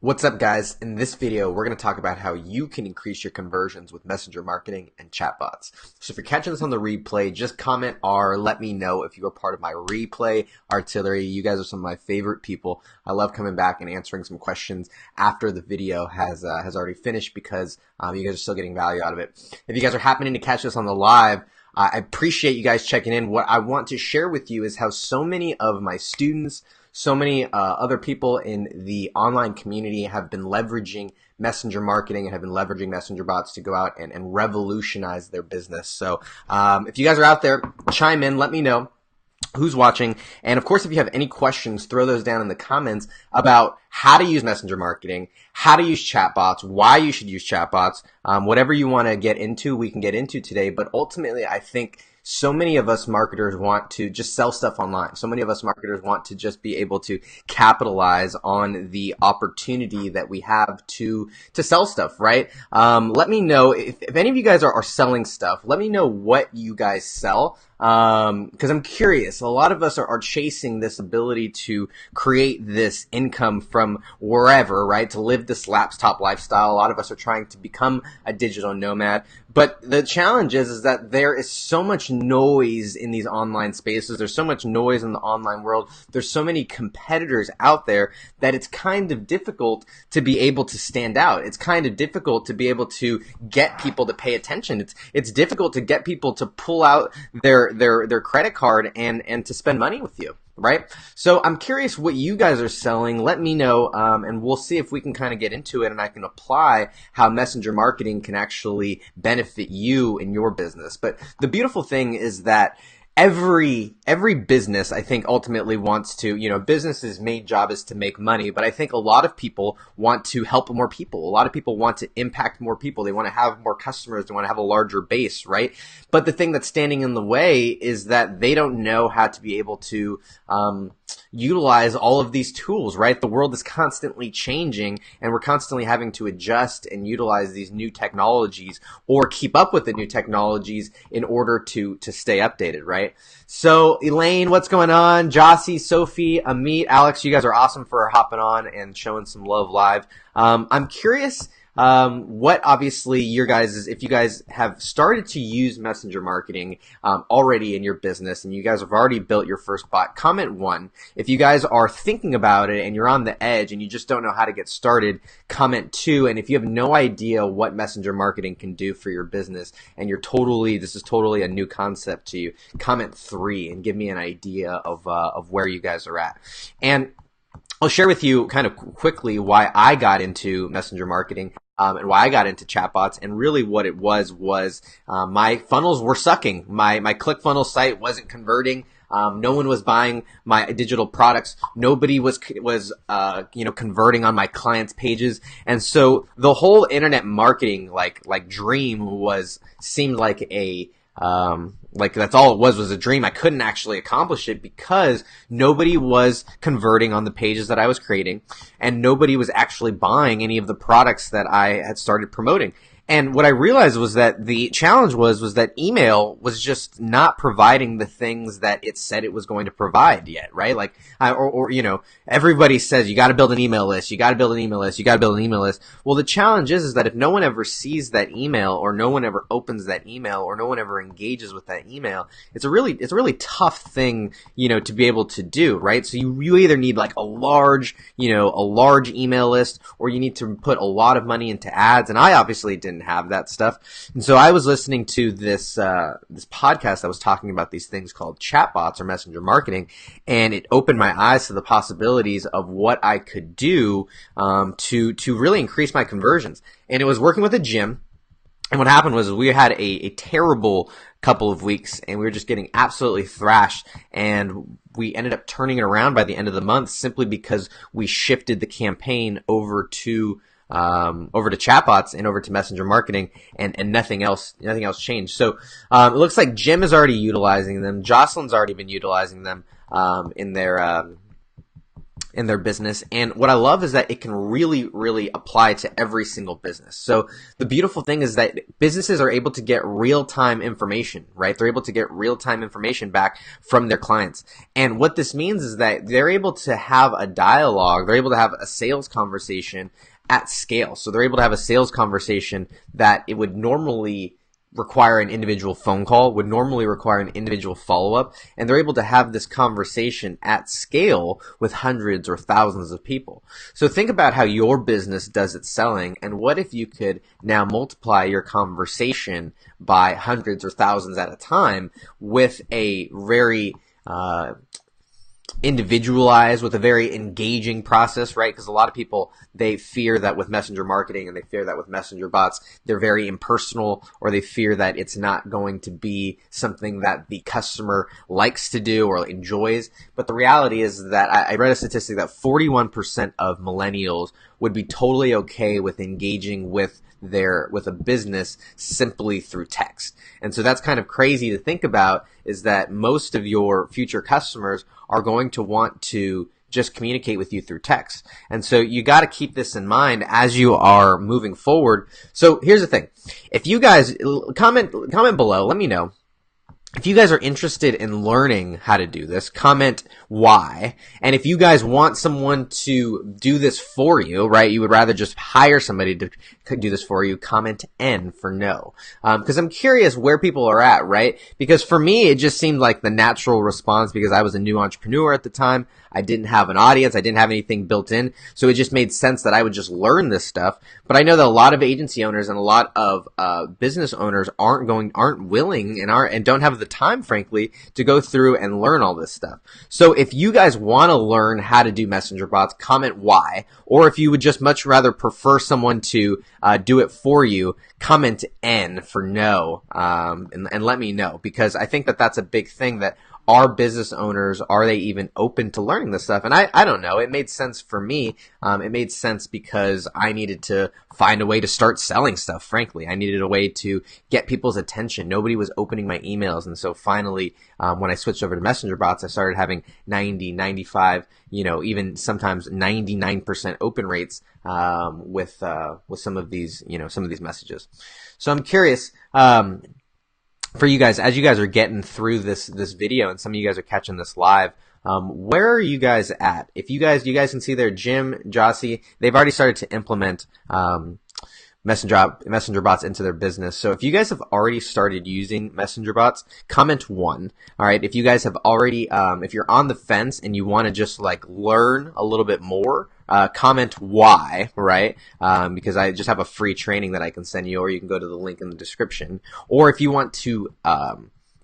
What's up, guys? In this video, we're going to talk about how you can increase your conversions with messenger marketing and chatbots. So if you're catching this on the replay, just comment R, let me know if you are part of my replay artillery. You guys are some of my favorite people. I love coming back and answering some questions after the video has already finished because you guys are still getting value out of it. If you guys are happening to catch this on the live, I appreciate you guys checking in. What I want to share with you is how so many of my students, so many other people in the online community have been leveraging messenger marketing and have been leveraging messenger bots to go out and revolutionize their business. So if you guys are out there, chime in, let me know who's watching. And of course, if you have any questions, throw those down in the comments about how to use messenger marketing, how to use chatbots, why you should use chatbots, whatever you want to get into, we can get into today. But ultimately, I think so many of us marketers want to just sell stuff online. So many of us marketers want to just be able to capitalize on the opportunity that we have to sell stuff, right? Let me know if any of you guys are selling stuff. Let me know what you guys sell. Because I'm curious. A lot of us are chasing this ability to create this income from wherever, right? To live this laptop lifestyle. A lot of us are trying to become a digital nomad. But the challenge is that there is so much noise in these online spaces. There's so much noise in the online world. There's so many competitors out there that it's kind of difficult to be able to stand out. It's kind of difficult to be able to get people to pay attention. It's difficult to get people to pull out their credit card and to spend money with you. Right? So I'm curious what you guys are selling. Let me know, and we'll see if we can kind of get into it and I can apply how messenger marketing can actually benefit you in your business. But the beautiful thing is that every business, I think, ultimately wants to, business's main job is to make money, but I think a lot of people want to help more people. A lot of people want to impact more people. They want to have more customers. They want to have a larger base, right? But the thing that's standing in the way is that they don't know how to be able to utilize all of these tools, right? The world is constantly changing and we're constantly having to adjust and utilize these new technologies or keep up with the new technologies in order to stay updated, right? So Elaine, what's going on? Jossie, Sophie, Amit, Alex, you guys are awesome for hopping on and showing some love live. I'm curious what obviously if you guys have started to use messenger marketing already in your business and you guys have already built your first bot, comment 1. If you guys are thinking about it and you're on the edge and you just don't know how to get started, comment 2. And if you have no idea what messenger marketing can do for your business and this is totally a new concept to you, comment 3 and give me an idea of where you guys are at. And I'll share with you kind of quickly why I got into messenger marketing and why I got into chatbots. And really what it was my funnels were sucking. My ClickFunnels site wasn't converting. No one was buying my digital products. Nobody was converting on my clients' pages. And so the whole internet marketing like dream seemed like that's all it was a dream. I couldn't actually accomplish it because nobody was converting on the pages that I was creating and nobody was actually buying any of the products that I had started promoting. And what I realized was that the challenge was that email was just not providing the things that it said it was going to provide yet, right? Like, everybody says you got to build an email list, you got to build an email list, you got to build an email list. Well, the challenge is that if no one ever sees that email or no one ever opens that email or no one ever engages with that email, it's a really tough thing, to be able to do, right? So you either need like a large email list or you need to put a lot of money into ads. And I obviously didn't have that stuff. And so I was listening to this podcast that was talking about these things called chatbots or messenger marketing, and it opened my eyes to the possibilities of what I could do to really increase my conversions. And it was working with a gym. And what happened was we had a terrible couple of weeks and we were just getting absolutely thrashed, and we ended up turning it around by the end of the month simply because we shifted the campaign over to chatbots and over to messenger marketing, and nothing else changed. So it looks like Jim is already utilizing them. Jocelyn's already been utilizing them in their in their business. And what I love is that it can really, really apply to every single business. So the beautiful thing is that businesses are able to get real-time information, right? They're able to get real-time information back from their clients. And what this means is that they're able to have a dialogue, they're able to have a sales conversation at scale. So they're able to have a sales conversation that it would normally require an individual phone call, would normally require an individual follow-up, and they're able to have this conversation at scale with hundreds or thousands of people. So think about how your business does its selling, and what if you could now multiply your conversation by hundreds or thousands at a time with a very individualized, with a very engaging process, right? Because a lot of people, they fear that with messenger marketing and they fear that with messenger bots, they're very impersonal, or they fear that it's not going to be something that the customer likes to do or enjoys. But the reality is that I read a statistic that 41% of millennials would be totally okay with engaging with a business simply through text. And so that's kind of crazy to think about, is that most of your future customers are going to want to just communicate with you through text. And so you got to keep this in mind as you are moving forward. So here's the thing. If you guys comment below, let me know. If you guys are interested in learning how to do this, comment why. And if you guys want someone to do this for you, right, you would rather just hire somebody to do this for you, comment N for no. Because I'm curious where people are at, right? Because for me, it just seemed like the natural response, because I was a new entrepreneur at the time. I didn't have an audience. I didn't have anything built in. So it just made sense that I would just learn this stuff. But I know that a lot of agency owners and a lot of business owners aren't willing and don't have the time, frankly, to go through and learn all this stuff. So if you guys want to learn how to do messenger bots, comment why. Or if you would just much rather prefer someone to do it for you, comment N for no, and let me know, because I think that that's a big thing, that are business owners, are they even open to learning this stuff? And I don't know. It made sense for me. It made sense because I needed to find a way to start selling stuff, frankly. I needed a way to get people's attention. Nobody was opening my emails. And so finally, when I switched over to messenger bots, I started having 90, 95, even sometimes 99% open rates with some of these, some of these messages. So I'm curious, for you guys, as you guys are getting through this video, and some of you guys are catching this live, where are you guys at? If you guys can see there, Jim, Jossie, they've already started to implement messenger bots into their business. So if you guys have already started using messenger bots, comment 1. All right. If you guys have already, if you're on the fence and you want to just like learn a little bit more, comment why, right? Because I just have a free training that I can send you, or you can go to the link in the description. Or if you want to,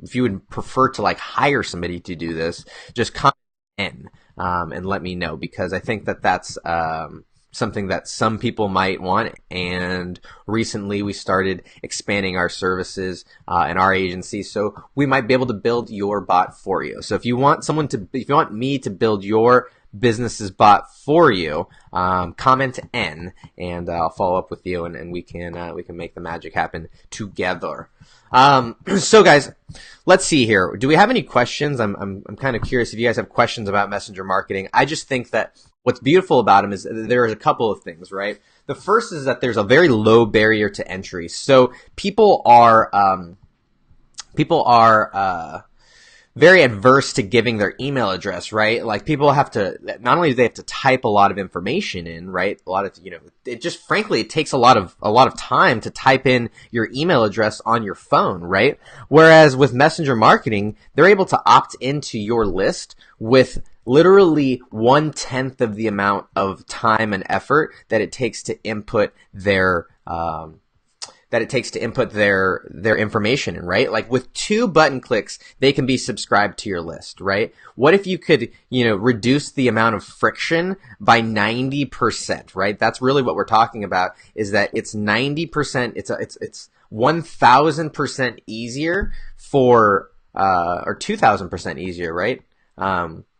if you would prefer to like hire somebody to do this, just comment N, and let me know, because I think that that's, something that some people might want. And recently we started expanding our services in our agency, so we might be able to build your bot for you. So if you want me to build your business's bot for you, comment N, and I'll follow up with you, and we can make the magic happen together. So guys, let's see here. Do we have any questions? I'm kind of curious if you guys have questions about messenger marketing. I just think that what's beautiful about them is there's a couple of things, right? The first is that there's a very low barrier to entry. So people are very adverse to giving their email address, right? Like people have to, not only do they have to type a lot of information in, right? A lot of, it just, frankly, it takes a lot of time to type in your email address on your phone, right? Whereas with messenger marketing, they're able to opt into your list with literally 1/10 of the amount of time and effort that it takes to input their information in, right? Like with 2 button clicks, they can be subscribed to your list, right? What if you could, reduce the amount of friction by 90%, right? That's really what we're talking about, is that it's 90%, it's 1,000% easier or 2,000% easier, right?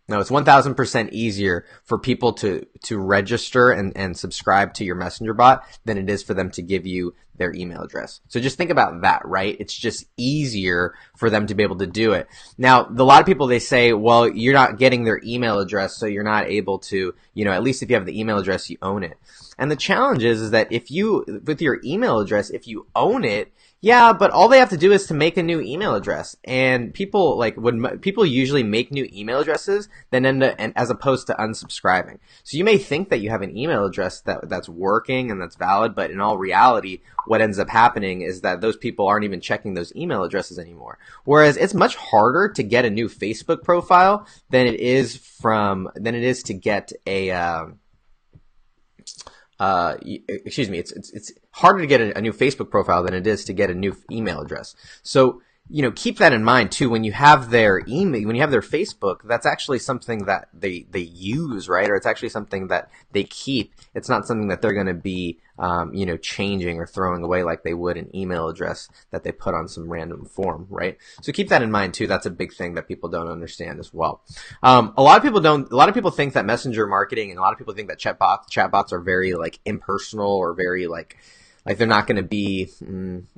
No, it's 1,000% easier for people to register and subscribe to your messenger bot than it is for them to give you their email address. So just think about that, right? It's just easier for them to be able to do it. Now, a lot of people, they say, well, you're not getting their email address, so you're not able to, at least if you have the email address, you own it. And the challenge is that if you, with your email address, if you own it, yeah, but all they have to do is to make a new email address. And people, when people usually make new email addresses, then end up, and as opposed to unsubscribing. So you may think that you have an email address that's working and that's valid, but in all reality, what ends up happening is that those people aren't even checking those email addresses anymore. Whereas it's much harder to get a new Facebook profile than it is to get a, it's harder to get a new Facebook profile than it is to get a new email address. So, keep that in mind too. When you have their email, when you have their Facebook, that's actually something that they use, right? Or it's actually something that they keep. It's not something that they're going to be, changing or throwing away like they would an email address that they put on some random form, right? So keep that in mind too. That's a big thing that people don't understand as well. A lot of people think that messenger marketing, and a lot of people think that chatbots are very impersonal, or very they're not going to be,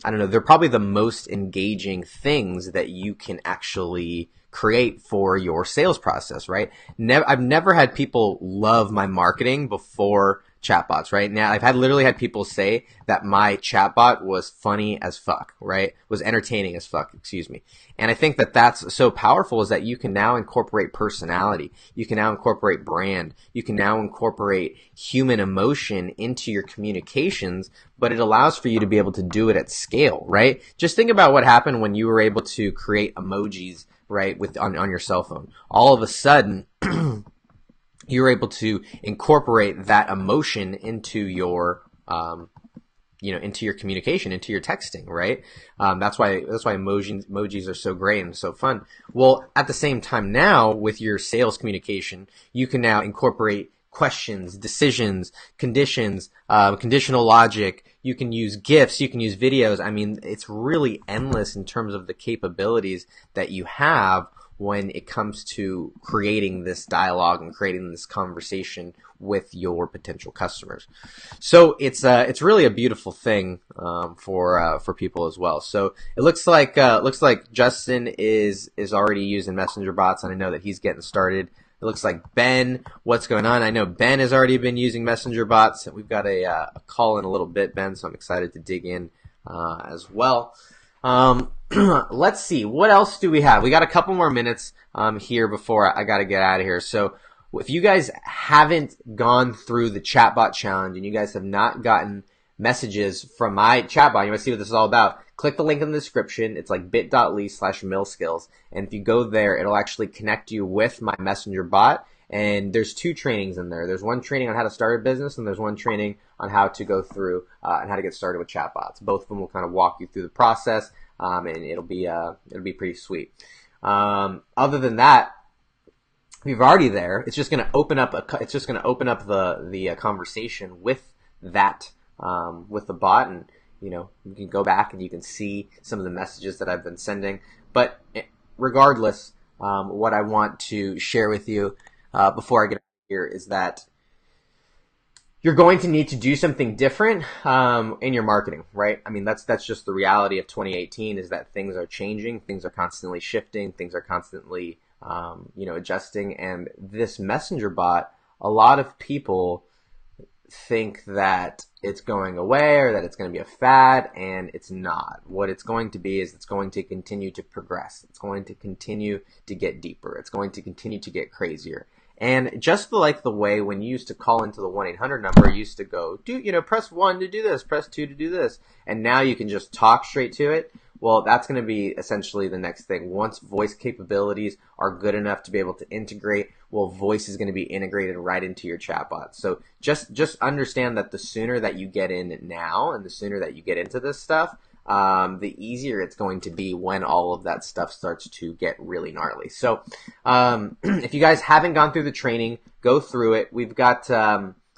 I don't know, they're probably the most engaging things that you can actually create for your sales process, right? I've never had people love my marketing before chatbots, right? Now, I've literally had people say that my chatbot was funny as fuck, right? Was entertaining as fuck, excuse me. And I think that that's so powerful, is that you can now incorporate personality. You can now incorporate brand. You can now incorporate human emotion into your communications, but it allows for you to be able to do it at scale, right? Just think about what happened when you were able to create emojis, right, on your cell phone. All of a sudden, you're able to incorporate that emotion into your, into your communication, into your texting, right? That's why emojis are so great and so fun. Well, at the same time now, with your sales communication, you can now incorporate questions, decisions, conditions, conditional logic. You can use GIFs, you can use videos. I mean, it's really endless in terms of the capabilities that you have when it comes to creating this dialogue and creating this conversation with your potential customers. So it's really a beautiful thing for people as well. So it looks like Justin is already using messenger bots, and I know that he's getting started. It looks like Ben, what's going on? I know Ben has already been using messenger bots. We've got a call in a little bit, Ben, so I'm excited to dig in as well. Let's see, what else do we have? We got a couple more minutes here before I got to get out of here. So if you guys haven't gone through the chatbot challenge and you guys have not gotten messages from my chatbot, you want to see what this is all about, click the link in the description. It's like bit.ly/millskills. And if you go there, it'll actually connect you with my messenger bot. And there's 2 trainings in there. There's one training on how to start a business, and there's one training on how to go through and how to get started with chatbots. Both of them will kind of walk you through the process, and it'll be pretty sweet. Other than that, if you're already there, it's just going to open up the conversation with that with the bot, and you can go back and you can see some of the messages that I've been sending. But regardless, what I want to share with you before I get out of here is that you're going to need to do something different in your marketing, right? I mean, that's just the reality of 2018, is that things are changing, things are constantly shifting, things are constantly adjusting. And this messenger bot, a lot of people think that it's going away or that it's going to be a fad, and it's not. What it's going to be is it's going to continue to progress. It's going to continue to get deeper. It's going to continue to get crazier. And just like the way when you used to call into the 1-800 number, you used to go, press 1 to do this, press 2 to do this. And now you can just talk straight to it. Well, that's going to be essentially the next thing. Once voice capabilities are good enough to be able to integrate, well, voice is going to be integrated right into your chatbot. So just understand that the sooner that you get in now and the sooner that you get into this stuff, the easier it's going to be when all of that stuff starts to get really gnarly. So if you guys haven't gone through the training, go through it. We've got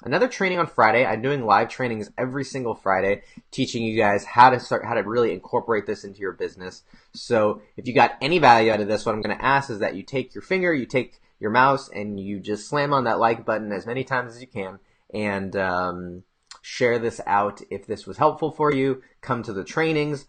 another training on Friday. I'm doing live trainings every single Friday, teaching you guys how to really incorporate this into your business. So if you got any value out of this, what I'm going to ask is that you take your finger, you take your mouse, and you just slam on that like button as many times as you can, and share this out if this was helpful for you. Come to the trainings,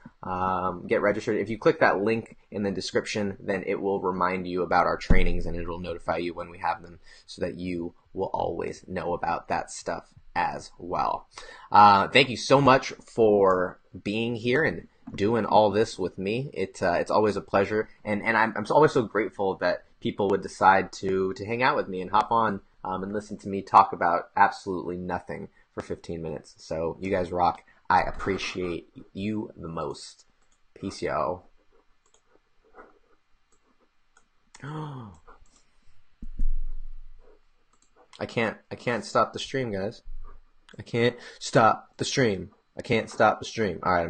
get registered. If you click that link in the description, then it will remind you about our trainings and it will notify you when we have them so that you will always know about that stuff as well. Thank you so much for being here and doing all this with me. It's always a pleasure, and I'm always so grateful that people would decide to hang out with me and hop on and listen to me talk about absolutely nothing for 15 minutes. So you guys rock. I appreciate you the most. Peace, yo. I can't stop the stream, guys. I can't stop the stream. I can't stop the stream. All right.